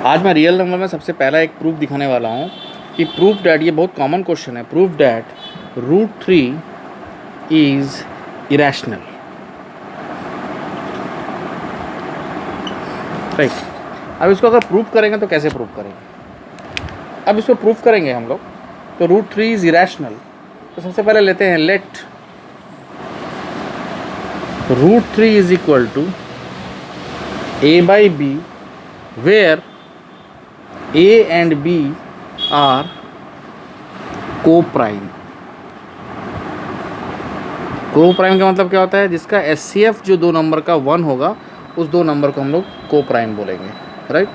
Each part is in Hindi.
आज मैं रियल नंबर में सबसे पहला एक प्रूफ दिखाने वाला हूँ कि प्रूफ डैट, ये बहुत कॉमन क्वेश्चन है, proof that root 3 is irrational. Right, अब इसको अगर प्रूफ करेंगे तो कैसे प्रूफ करेंगे? अब इसको प्रूफ करेंगे हम लोग तो रूट 3 इज इरेशनल। तो सबसे पहले लेते हैं let root 3 is equal to a by b where a and b are co-prime। co-prime का मतलब क्या होता है? जिसका SCF जो दो नंबर का 1 होगा उस दो नंबर को हम लोग co-prime बोलेंगे। राइट,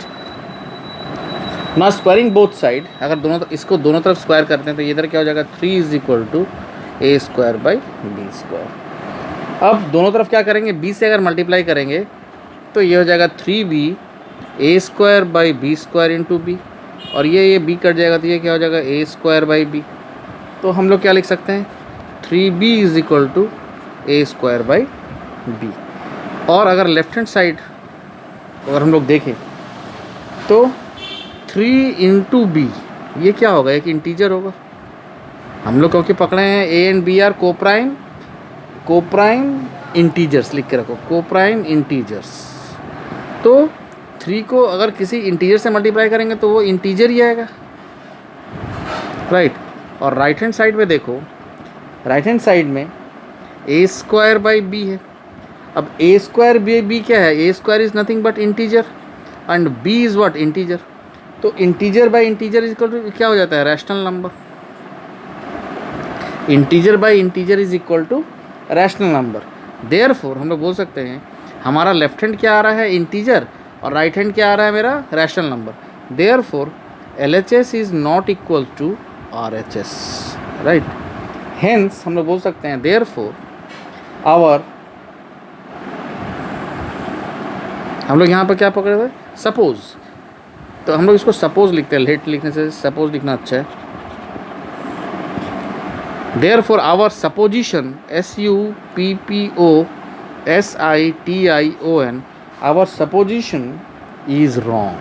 ना स्क्वायरिंग बोथ साइड, अगर इसको दोनों तरफ स्क्वायर करते हैं तो इधर क्या हो जाएगा? 3 is equal to a square by b square. अब दोनों तरफ क्या करेंगे? b से अगर मल्टीप्लाई करेंगे तो ये हो जाएगा 3b a square by B square into B, और ये b कट जाएगा तो ये क्या हो जाएगा? a square by B. तो हम लोग क्या लिख सकते हैं? 3b is equal to a square by B. और अगर लेफ्ट हैंड साइड अगर हम लोग देखें तो 3 इंटू बी, ये क्या होगा? एक इंटीजर होगा। हम लोग क्योंकि पकड़े हैं a and b are coprime integers, लिख के रखो कोप्राइम इंटीजर्स। तो 3 को अगर किसी इंटीजर से मल्टीप्लाई करेंगे तो वो इंटीजर ही आएगा। राइट, और राइट हैंड साइड में देखो, राइट हैंड साइड में a स्क्वायर बाई बी है। अब a स्क्वायर बाई बी क्या है? a square is nothing but integer and b is what? Integer. तो integer by integer is equal to क्या हो जाता है? Rational number. Integer by integer is equal to rational number. Therefore हम लोग बोल सकते हैं हमारा लेफ्ट हैंड क्या आ रहा है? इंटीजर, और राइट हैंड क्या आ रहा है मेरा? Rational number. Therefore LHS is not equal to RHS। Right, hence हम लोग बोल सकते हैं देयरफॉर आवर, हम लोग यहाँ पर क्या पकड़े हुए? सपोज। तो हम लोग इसको सपोज लिखते हैं, लेट लिखने से सपोज लिखना अच्छा है। Therefore, our supposition SUPPOSITION, our supposition is wrong।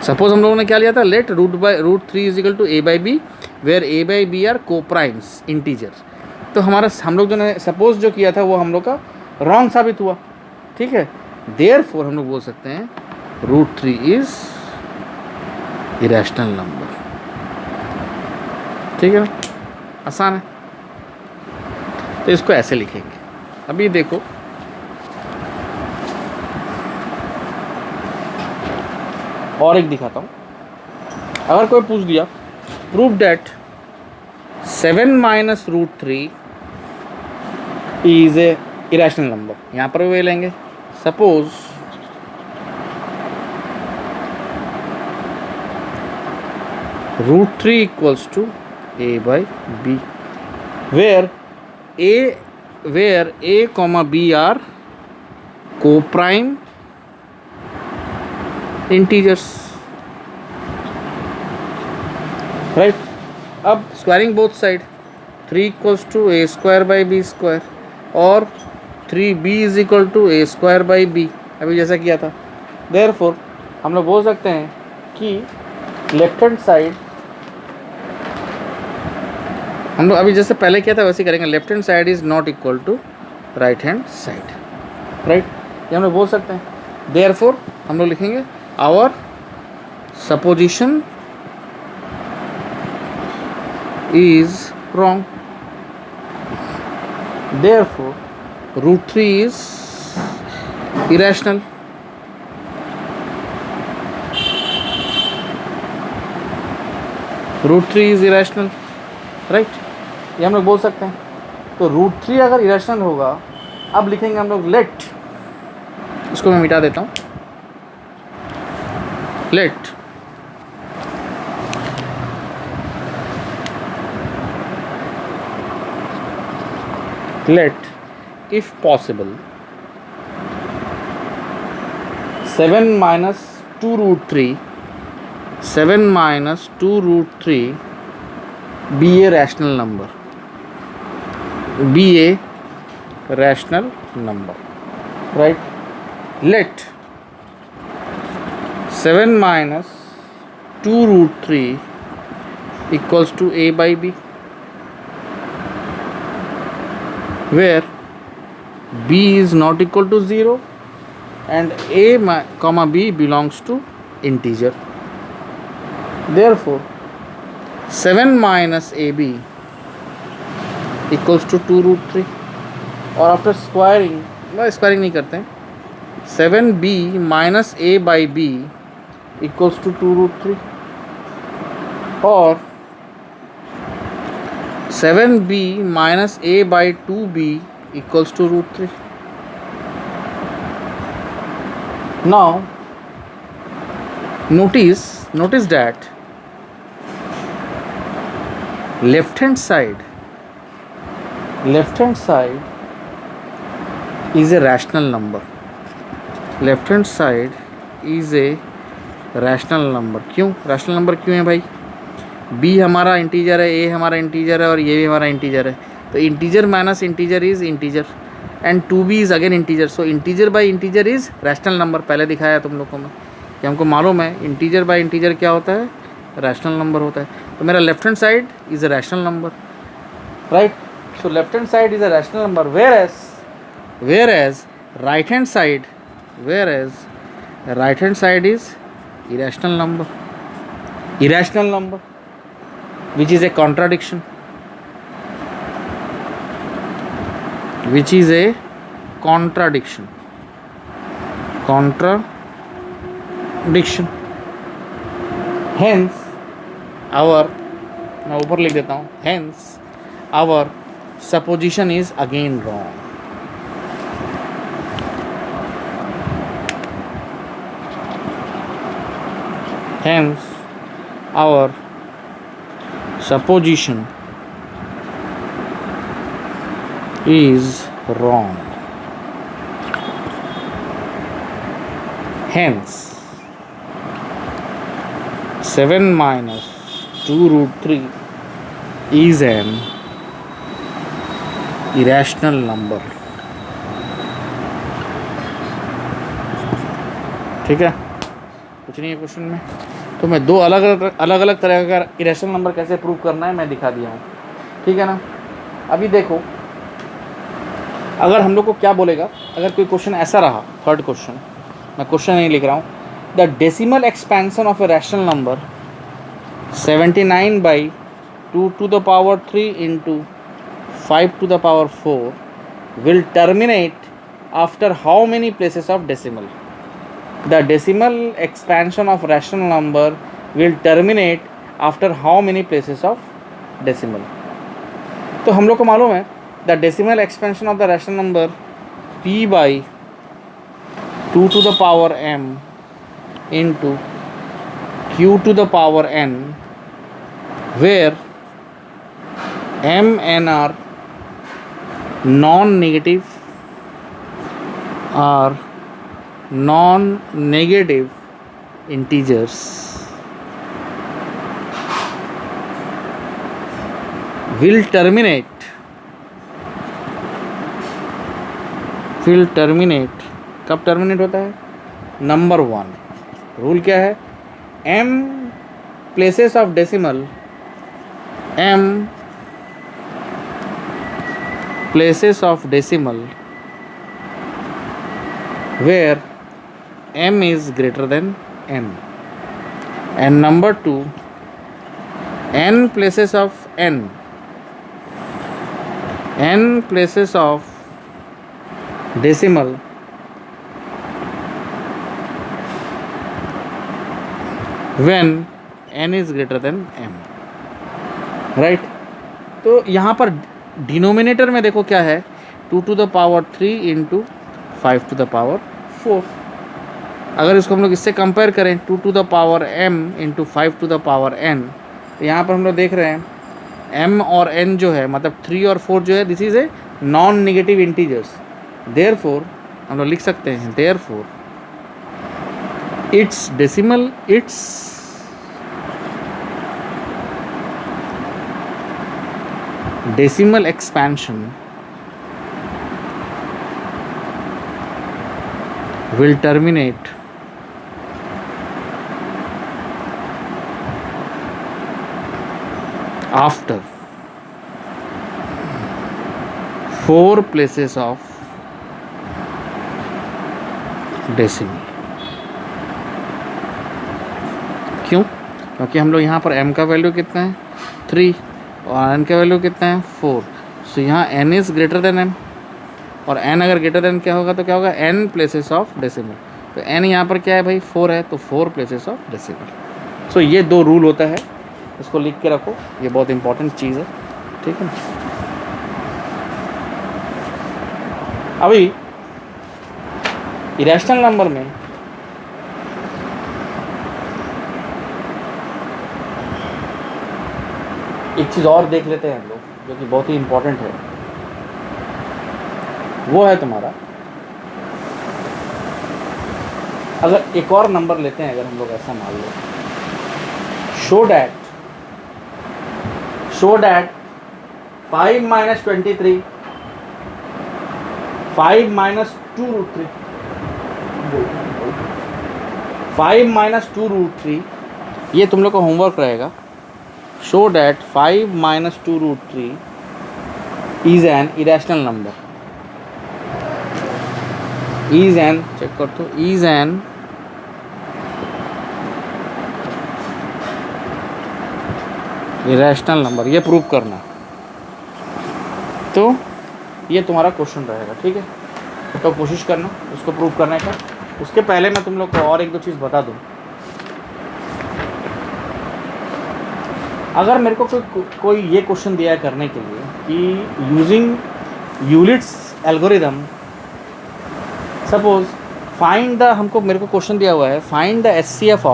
Suppose हम लोगों ने क्या लिया था? Let root 3 is equal to a by b where a by b are coprimes integer. तो हम लोग जो ने सपोज जो किया था वो हम लोग का रॉन्ग साबित हुआ। ठीक है, देयरफॉर हम लोग बोल सकते हैं रूट 3 इज इरेशनल नंबर। ठीक है ना, आसान है। तो इसको ऐसे लिखेंगे। अभी देखो, और एक दिखाता हूँ। अगर कोई पूछ दिया proof that 7 minus root 3 is a irrational number, यहाँ पर भी लेंगे। Suppose root 3 equals to a by b where a comma b are co-prime integers। right, अब squaring both side 3 equals to a square by B square और 3b is equal to a square by B, अभी जैसा किया था। देयरफॉर हम लोग बोल सकते हैं कि लेफ्ट हैंड साइड हम लोग अभी जैसे पहले किया था वैसे करेंगे। Left hand side is not equal to right hand side. Right, ये हम लोग बोल सकते हैं। देयरफॉर हम लोग लिखेंगे our supposition is wrong. Therefore root 3 is irrational. Root 3 is irrational. Right, ये हम लोग बोल सकते हैं। तो रूट 3 अगर इरेशनल होगा, अब लिखेंगे हम लोग लेट, इसको मैं मिटा देता हूँ। Let if possible 7 minus 2 root 3 7 minus 2 root 3 be a rational number, be a rational number, right? Let 7 minus 2 root 3 equals to a by b, where b is not equal to 0 and a comma b belongs to integer. Therefore 7 minus ab equals to 2 root 3, और आफ्टर स्क्वायरिंग नहीं करते हैं, 7b minus a by b equals to 2 root 3, और 7b minus a by 2b equals to root 3. Now notice that left hand side is a rational number. Left hand side is a rational number. क्यों rational number क्यों है भाई? b हमारा इंटीजर है, a हमारा इंटीजर है और ये भी हमारा इंटीजर है, तो integer minus integer is integer and 2b is again integer. So integer by integer is rational number. पहले दिखाया तुम लोग को मैं कि हमको मालूम है इंटीजर बाई इंटीजर क्या होता है, रैशनल नंबर होता है. तो मेरा left hand side is a rational number, right. So left hand side is a rational number, whereas right hand side is irrational number, which is a contradiction. Hence our, मैं ऊपर लिख देता हूँ, hence our supposition is again wrong. Hence our supposition is wrong. Hence 7 minus 2 root 3 is an irrational number. ठीक है, कुछ नहीं है क्वेश्चन में. तो मैं दो अलग अलग तरह का इरेशनल नंबर कैसे प्रूव करना है मैं दिखा दिया हूँ, ठीक है ना. अभी देखो, अगर हम लोग को क्या बोलेगा, अगर कोई क्वेश्चन ऐसा रहा, थर्ड क्वेश्चन, मैं क्वेश्चन नहीं लिख रहा हूँ, the decimal expansion of a rational number 79 by 2 to the power 3 into 5 to the power 4 will terminate after how many places of decimal? The decimal expansion of rational number will terminate after how many places of decimal? तो हम लोग को मालूम है the decimal expansion of the rational number p by 2 to the power m into q to the power n, where m n are non-negative integers, will terminate कब टर्मिनेट होता है? नंबर 1. रूल क्या है? m places of decimal, where m is greater than n, and number 2, n places of decimal when n is greater than m, right. तो यहाँ पर डिनोमिनेटर में देखो क्या है, 2 to the power 3 into 5 to the power 4. अगर इसको हम लोग इससे कंपेयर करें 2 to the power m into 5 to the power n, तो यहाँ पर हम लोग देख रहे हैं m और n जो है, मतलब 3 और 4 जो है, this is a non negative integers. Therefore हम लोग लिख सकते हैं, therefore its decimal expansion will terminate after 4 places of decimal. क्यों? क्योंकि हम लोग यहाँ पर m का वैल्यू कितना है 3 और n का वैल्यू कितना है 4। सो यहाँ n is greater than m, और n अगर ग्रेटर देन क्या होगा तो क्या होगा n प्लेसेस ऑफ डेसिमल। तो n यहाँ पर क्या है भाई 4 है, तो 4 प्लेसेस ऑफ डेसिमल। सो ये 2 रूल होता है, इसको लिख के रखो, ये बहुत इंपॉर्टेंट चीज़ है, ठीक है ना। अभी इरेशनल नंबर में एक चीज़ और देख लेते हैं हम लोग, जो कि बहुत ही इम्पोर्टेंट है। वो है तुम्हारा, अगर एक और नंबर लेते हैं, अगर हम लोग ऐसा मान लो, शो डैट 5 - 23 5 - 2√3 5 - 2√3, ये तुम लोग का होमवर्क रहेगा। Show that 5 - 2√3 is an irrational number, is an, check कर तो, इज एन इरेशनल नंबर, ये प्रूव करना। तो ये तुम्हारा क्वेश्चन रहेगा, ठीक है। तो कोशिश करना उसको प्रूव करने का। उसके पहले मैं तुम लोग को और एक दो चीज़ बता दूं। अगर मेरे को कोई ये क्वेश्चन दिया है करने के लिए कि using Euclid's algorithm, suppose find the, हमको मेरे को क्वेश्चन दिया हुआ है find the HCF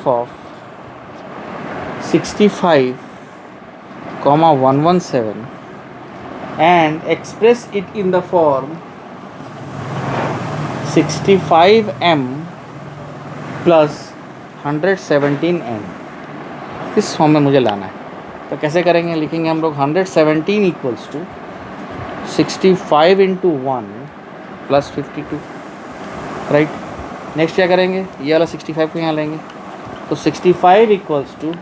of 65,117 and express it in the form 65m plus 117n, इस फॉर्म में मुझे लाना है। तो कैसे करेंगे, लिखेंगे हम लोग 117 equals to 65 into 1 plus 52, right. Next क्या करेंगे, ये वाला 65 को यहाँ लेंगे, तो 65 इक्वल्स टू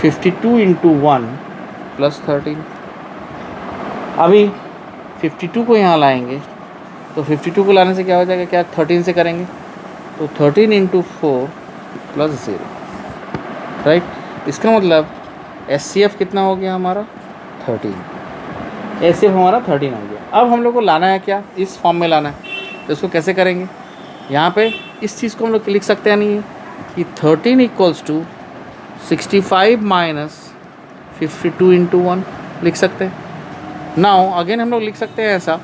52 इंटू 1 प्लस 13। अभी 52 को यहाँ लाएंगे, तो 52 को लाने से क्या हो जाएगा, क्या 13 से करेंगे, तो 13 इंटू 4 प्लस 0, राइट। इसका मतलब एचसीएफ कितना हो गया हमारा 13, एचसीएफ हमारा 13 हो गया। अब हम लोग को लाना है क्या, इस फॉर्म में लाना है। तो इसको कैसे करेंगे, यहाँ पे इस चीज़ को हम लोग लिख सकते हैं नहीं है कि 13 इक्वल्स टू 65 माइनस 52 इंटू 1 लिख सकते हैं। नाउ अगेन हम लोग लिख सकते हैं ऐसा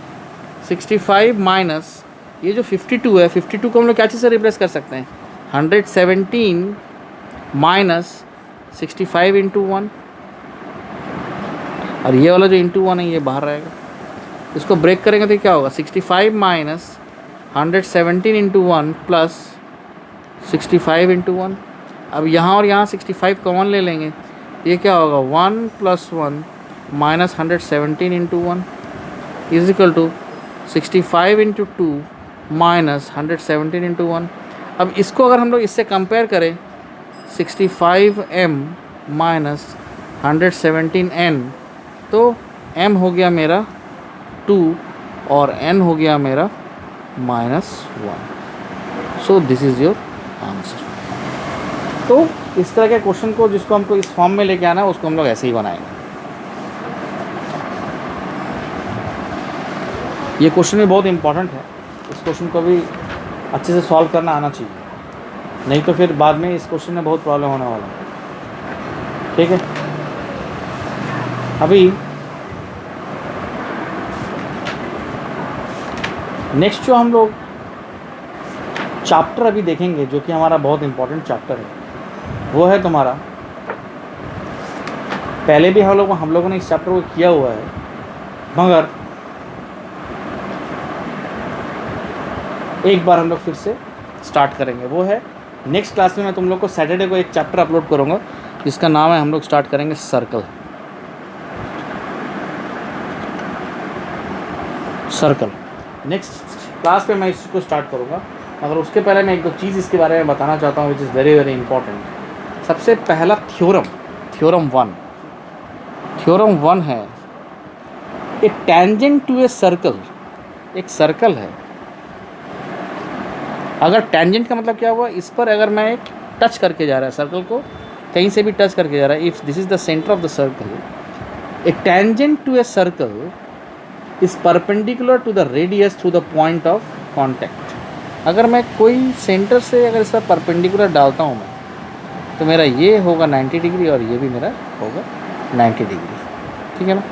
65 माइनस ये जो 52 है, 52 को हम लोग क्या चीज़ से रिप्लेस कर सकते हैं, 117 माइनस 65 इंटू 1, और ये वाला जो इंटू 1 है ये बाहर रहेगा। इसको ब्रेक करेंगे तो क्या होगा, 65 माइनस 117 इंटू 1 प्लस 65 इंटू 1। अब यहाँ और यहाँ 65 कॉमन ले लेंगे, ये क्या होगा 1 + 1 minus 117 into 1 is equal to 65 into 2 minus 117 into 1। अब इसको अगर हम लोग इससे कंपेयर करें 65m माइनस 117n, तो m हो गया मेरा 2 और n हो गया मेरा -1। So this is your answer. तो इस तरह के क्वेश्चन को जिसको हमको इस फॉर्म में लेके आना है उसको हम लोग ऐसे ही बनाएंगे। ये क्वेश्चन भी बहुत इंपॉर्टेंट है, इस क्वेश्चन को भी अच्छे से सॉल्व करना आना चाहिए, नहीं तो फिर बाद में इस क्वेश्चन में बहुत प्रॉब्लम होने वाला है, ठीक है। अभी नेक्स्ट जो हम लोग चैप्टर अभी देखेंगे, जो कि हमारा बहुत इंपॉर्टेंट चैप्टर है, वो है तुम्हारा, पहले भी हम लोगों ने इस चैप्टर को किया हुआ है, मगर एक बार हम लोग फिर से स्टार्ट करेंगे। वो है नेक्स्ट क्लास में मैं तुम लोग को सैटरडे को एक चैप्टर अपलोड करूँगा जिसका नाम है, हम लोग स्टार्ट करेंगे सर्कल। सर्कल। नेक्स्ट क्लास पे मैं इसको स्टार्ट करूँगा, मगर उसके पहले मैं एक दो चीज़ इसके बारे में बताना चाहता हूँ which is very very important. सबसे पहला थ्योरम वन है ए टेंजेंट टू ए सर्कल। एक सर्कल है, अगर टेंजेंट का मतलब क्या हुआ, इस पर अगर मैं एक टच करके जा रहा है सर्कल को, कहीं से भी टच करके जा रहा है, if this is the centre of the circle, a tangent to a circle is perpendicular to the radius through the point of contact. अगर मैं कोई सेंटर से अगर इस पर परपेंडिकुलर डालता हूँ मैं, तो मेरा ये होगा 90 डिग्री और ये भी मेरा होगा 90 डिग्री, ठीक है ना।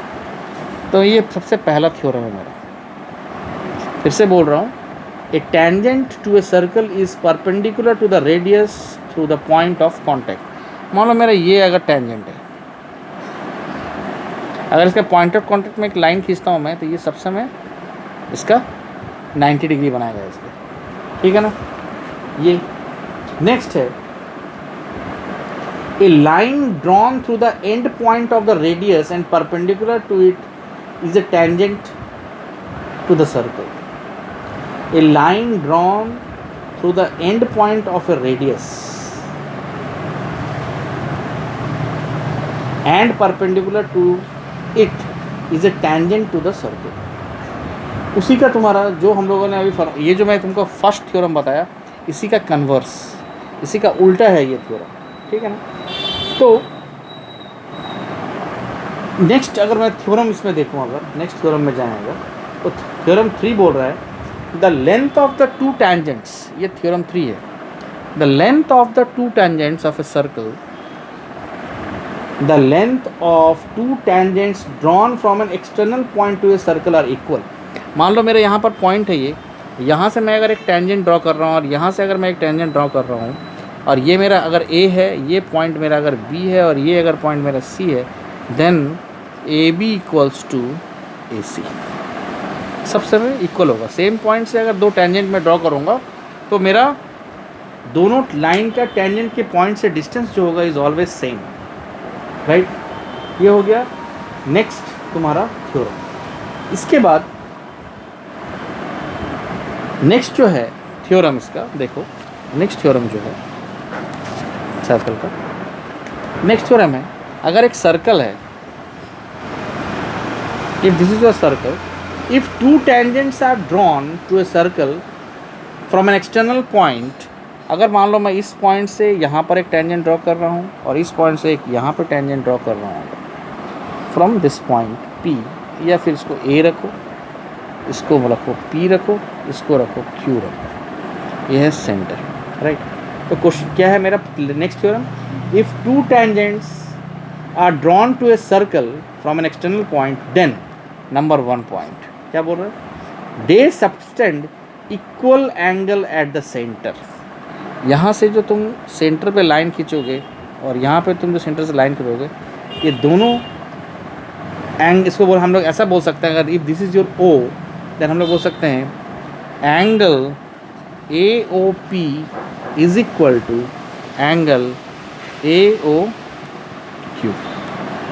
तो ये सबसे पहला थ्योरम है मेरा। फिर से बोल रहा हूँ, a tangent to a circle is perpendicular to the radius through the point of contact. मान लो मेरा ये अगर टेंजेंट है, अगर इसका पॉइंट ऑफ कॉन्टैक्ट में एक लाइन खींचता हूँ मैं, तो ये सब समय इसका 90 डिग्री बनाएगा इसका, ठीक है ना। ये नेक्स्ट है, a line drawn through the end point of the radius and perpendicular to it is a tangent to the circle. A line drawn through the end point of a radius and perpendicular to it is a tangent to the circle। उसी का तुम्हारा जो हम लोगों ने अभी ये जो मैं तुमको फर्स्ट थ्योरम बताया, इसी का कन्वर्स, इसी का उल्टा है ये थ्योरम, ठीक है ना। तो नेक्स्ट अगर मैं थ्योरम इसमें देखूँ, अगर नेक्स्ट थ्योरम में जाएगा तो थ्योरम 3 बोल रहा है the length of the two tangents, ये थ्योरम 3 है। The length of the two tangents of a circle, the length of two tangents drawn from an external point to a circle are equal. मान लो मेरे यहाँ पर पॉइंट है, ये यहाँ से मैं अगर एक टेंजेंट ड्रॉ कर रहा हूँ और यहाँ से अगर मैं एक टेंजेंट ड्रॉ कर रहा हूँ, और ये मेरा अगर ए है, ये पॉइंट मेरा अगर बी है और ये अगर पॉइंट मेरा सी है, then A B equals to A C, सब समय इक्वल होगा। सेम पॉइंट से अगर दो टेंजेंट में ड्रॉ करूँगा तो मेरा दोनों लाइन का टेंजेंट के पॉइंट से डिस्टेंस जो होगा इज़ ऑलवेज सेम, राइट। ये हो गया नेक्स्ट तुम्हारा थ्योरम। इसके बाद नेक्स्ट जो है थ्योरम, इसका देखो, नेक्स्ट थ्योरम जो है सर्कल का नेक्स्ट थ्योरम है, अगर एक सर्कल है, if this is a circle, if two tangents are drawn to a circle from an external point, अगर मान लो मैं इस पॉइंट से यहाँ पर एक टेंजेंट ड्रॉ कर रहा हूँ और इस पॉइंट से एक यहाँ पर टेंजेंट ड्रॉ कर रहा हूँ, फ्रॉम दिस पॉइंट P, या फिर इसको A रखो, इसको रखो P रखो, इसको रखो Q रखो, यह है सेंटर, राइट। तो क्वेश्चन क्या है मेरा next theorem, if two tangents are drawn to a circle from an external point, then number 1 point क्या बोल रहे हैं, they subtend equal angle at the centre. यहाँ से जो तुम सेंटर पे लाइन खींचोगे और यहाँ पे तुम जो सेंटर से लाइन खींचोगे, ये दोनों इसको बोल हम लोग ऐसा बोल सकते हैं, अगर if this is your O, then हम लोग बोल सकते हैं angle AOP is equal to angle AOQ।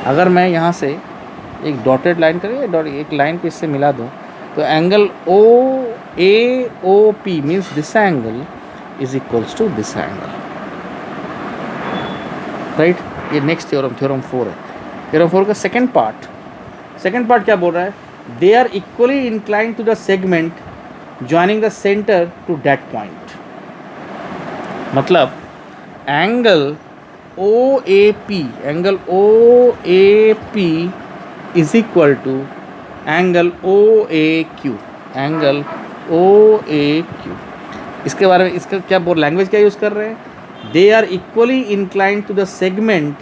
अगर मैं यहाँ से एक डॉटेड लाइन करें, एक लाइन को इससे मिला दूँ, तो angle AOP means this angle is equals to this angle, right. ये नेक्स्ट थ्योरम 4 है। थ्योरम 4 का सेकेंड पार्ट क्या बोल रहा है, they are equally incline to the segment joining the centre to that point. मतलब angle OAP is equal to angle OAQ। इसके बारे में इसका क्या बोल लैंग्वेज क्या यूज़ कर रहे हैं, they are equally inclined to the segment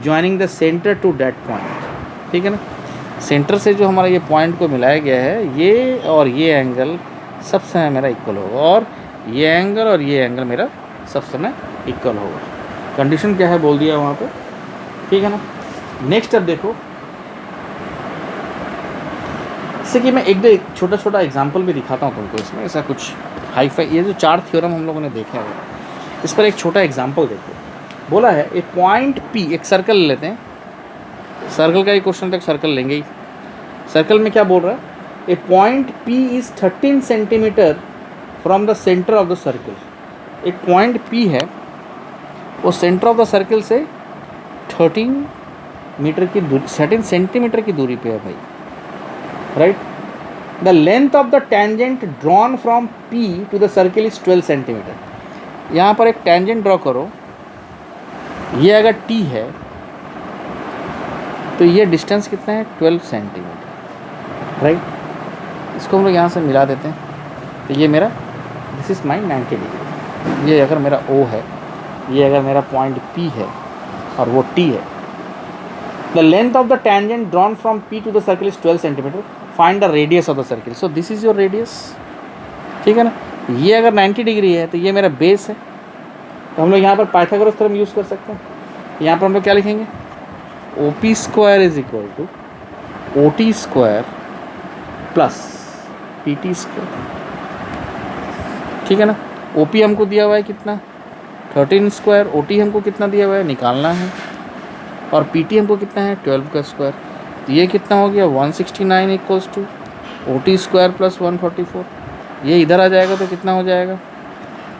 joining the centre to that point, ठीक है ना। सेंटर से जो हमारा ये पॉइंट को मिलाया गया है, ये और ये एंगल सब समय मेरा इक्वल होगा, और ये एंगल और ये एंगल मेरा सब समय इक्वल होगा। कंडीशन क्या है बोल दिया वहाँ पे, ठीक है ना। नेक्स्ट अब देखो, जैसे कि मैं एक छोटा एग्जांपल भी दिखाता हूँ तुमको इसमें, ऐसा कुछ हाई फाई, ये जो 4 थ्योरम हम लोगों ने देखे हैं, इस पर एक छोटा एग्जांपल देखो। बोला है एक पॉइंट P, एक सर्कल लेते हैं, सर्कल का ही क्वेश्चन तक सर्कल लेंगे ही। सर्कल में क्या बोल रहा है, a point P is 13 centimetre from the centre of the circle. एक पॉइंट P है, वो सेंटर ऑफ द सर्किल से 13 मीटर की दूरी, 13 सेंटीमीटर की दूरी पे है भाई, right. The length of the tangent drawn from P to the circle is 12 centimetre. यहाँ पर एक टेंजेंट ड्रॉ करो, ये अगर T है तो ये डिस्टेंस कितना है 12 सेंटीमीटर, राइट। इसको हम लोग यहाँ से मिला देते हैं, तो ये मेरा दिस इज़ माई 90 डिग्री। ये अगर मेरा O है, ये अगर मेरा पॉइंट P है और वो T है। The length of the tangent drawn from P to the circle is 12 centimetre, find the radius of the circle. So this is your radius, ठीक है ना। ये अगर 90 डिग्री है तो ये मेरा बेस है, तो हम लोग यहाँ पर पाइथागोरस थ्योरम यूज़ कर सकते हैं। यहाँ पर हम लोग क्या लिखेंगे, OP square is equal to OT square plus PT square, ठीक है ना। OP हमको दिया हुआ है कितना 13 स्क्वायर, OT हमको कितना दिया हुआ है निकालना है, और PT हमको कितना है 12 का स्क्वायर। तो ये कितना हो गया 169 equals to OT square plus 144। ये इधर आ जाएगा तो कितना हो जाएगा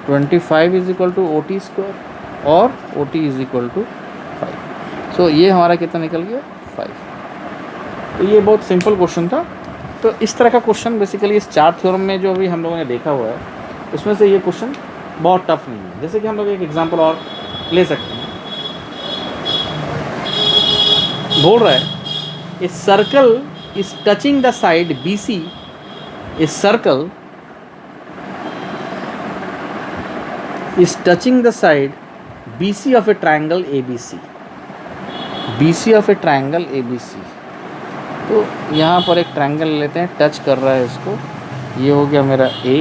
25 is equal to OT square और OT is equal to 5। So ये हमारा कितना निकल गया 5। तो ये बहुत सिंपल क्वेश्चन था। तो इस तरह का क्वेश्चन बेसिकली इस 4 थ्योरम में जो अभी हम लोगों ने देखा हुआ है, उसमें से ये क्वेश्चन बहुत टफ नहीं है। जैसे कि हम लोग एक एग्जांपल और ले सकते हैं। बोल रहा है a circle is touching the side BC, a circle is touching the side BC of a triangle ABC, BC of a triangle ABC। तो यहाँ पर एक ट्रायंगल लेते हैं, टच कर रहा है इसको, ये हो गया मेरा A,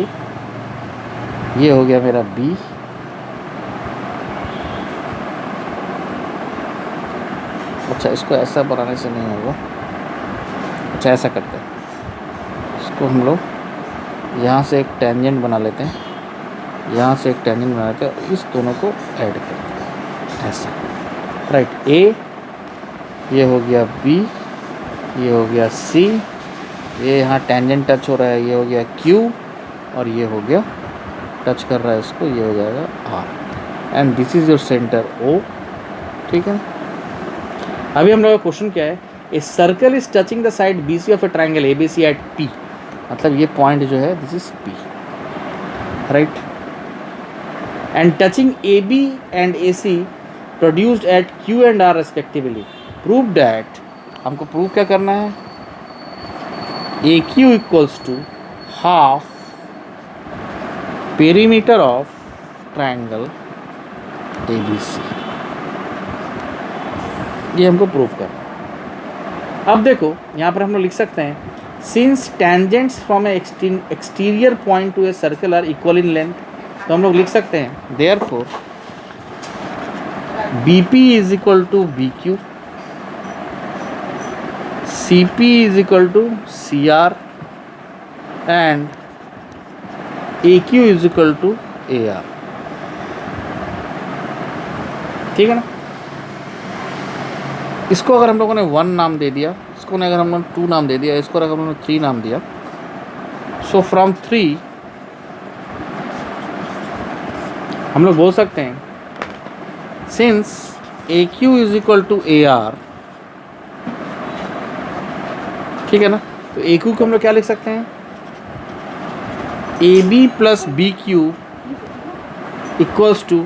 ये हो गया मेरा B, अच्छा इसको ऐसा बनाने से नहीं होगा, अच्छा ऐसा करते हैं, इसको हम लोग यहाँ से एक टेंजेंट बना लेते हैं, यहाँ से एक टेंजेंट बना लेते हैं, इस दोनों को ऐड करते हैं ऐसा, राइट। A, ये हो गया B, ये हो गया C, ये यहाँ टेंजेंट टच हो रहा है, ये हो गया Q, और ये हो गया टच कर रहा है इसको, ये हो जाएगा R, and this is your centre O, ठीक है। अभी हम लोग का क्वेश्चन क्या है, a circle is touching the side BC of a triangle ABC at P, मतलब ये पॉइंट जो है this is P, right, and touching AB and AC produced at Q and R respectively, prove that, हमको प्रूव क्या करना है, AQ equals to half perimeter of triangle ABC, ये हमको प्रूव करना है। अब देखो यहाँ पर हम लोग लिख सकते हैं, since tangents from a exterior point to a circle are equal in length, तो हम लोग लिख सकते हैं therefore BP is equal to BQ, CP is equal to CR and AQ is equal to AR, ठीक है ना। इसको अगर हम लोगों ने 1 नाम दे दिया, इसको अगर हम लोगों ने 2 नाम दे दिया, इसको अगर हम लोगों ने 3 नाम दिया, सो फ्रॉम 3 हम लोग बोल सकते हैं since AQ is equal to AR, ठीक है ना। तो AQ को हम लोग क्या लिख सकते हैं, AB plus BQ equals to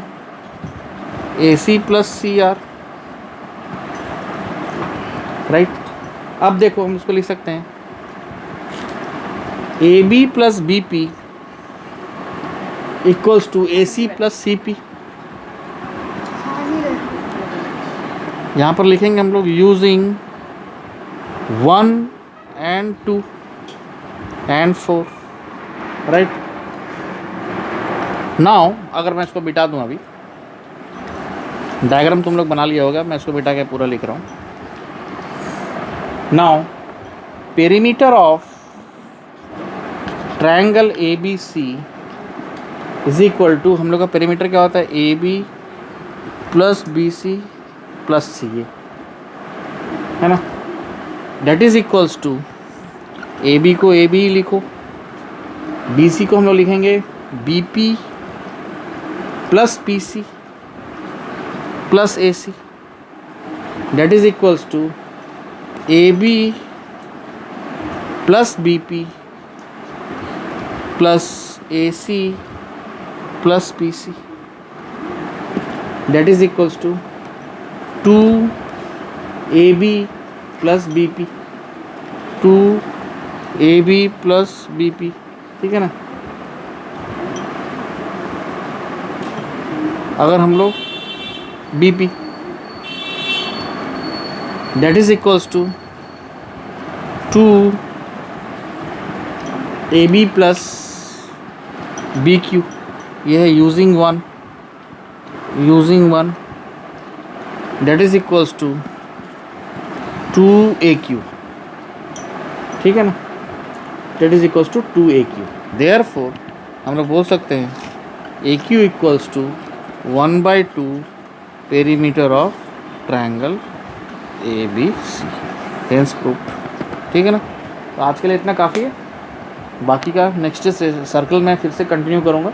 AC plus CR, right. अब देखो हम उसको लिख सकते हैं AB plus BP equals to AC plus CP। यहाँ पर लिखेंगे हम लोग using 1 and 2 and 4, right. Now अगर मैं इसको बिठा दूँ, अभी डायग्राम तुम लोग बना लिया होगा, मैं इसको बिठा के पूरा लिख रहा हूँ। Now perimeter of triangle ABC is equal to, हम लोग का पेरीमीटर क्या होता है, AB plus BC plus CA, है ना, that is equals to A B को ए बी लिखो, बी सी को हम लोग लिखेंगे B P plus P C plus A C, that is equals to AB plus BP plus AC plus PC, that is equals to 2AB plus BP, 2AB plus BP, ठीक है ना। अगर हम लोग BP that is equals to 2AB plus BQ, यह है using 1 that is equals to 2AQ, ठीक है ना, that is equals to 2AQ। therefore हम लोग बोल सकते हैं AQ equals to 1/2 perimeter of triangle ABC, hence proof, ठीक है ना। तो आज के लिए इतना काफ़ी है, बाकी का नेक्स्ट सर्कल मैं फिर से कंटिन्यू करूँगा,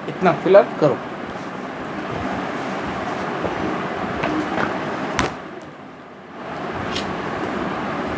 इतना फिलहाल करो।